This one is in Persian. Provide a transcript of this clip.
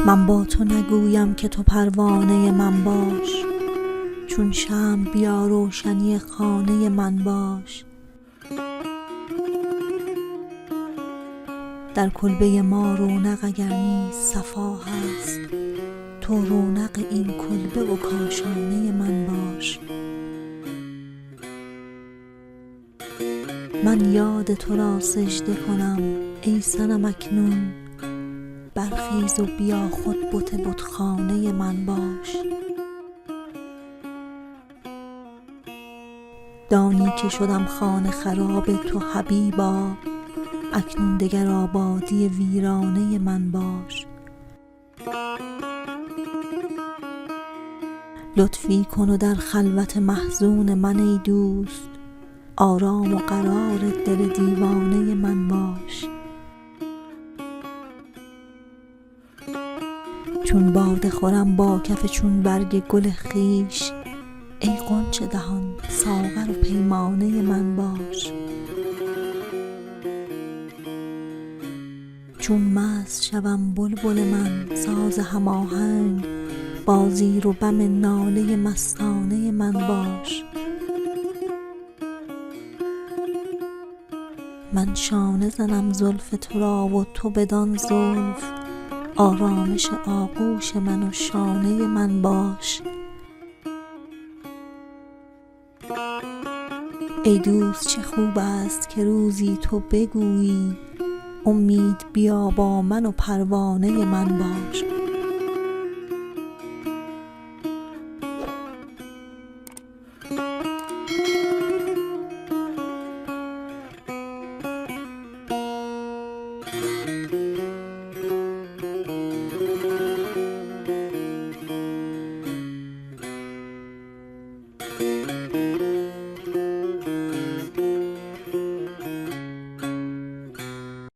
من با تو نگویم که تو پروانه من باش، چون شمع بیا روشنی خانه من باش. در کلبه ما رونق اگر نیست صفا هست، تو رونق این کلبه و کاشانه من باش. من یاد تو را سجده کنم ای صنم اکنون، برخیز و بیا خود بت بتخانه من باش. دانی که شدم خانه خراب تو حبیبا، اکنون دگر آبادی ویرانه من باش. لطفی کن و در خلوت محزون من ای دوست، آرام و قرار دل دیوانه من باش. چون باده خورم با کف چون برگ گل خویش، ای غنچه دهان ساغر و پیمانه من باش. چون مست شوم بلبل من ساز هماهنگ، با زیر و بم ناله مستانه من باش. من شانه زنم زلف تو را و تو بدان زلف، آرامش آغوش من و شانه من باش. ای دوست چه خوب است که روزی تو بگویی، امید بیا با من و پروانه من باش.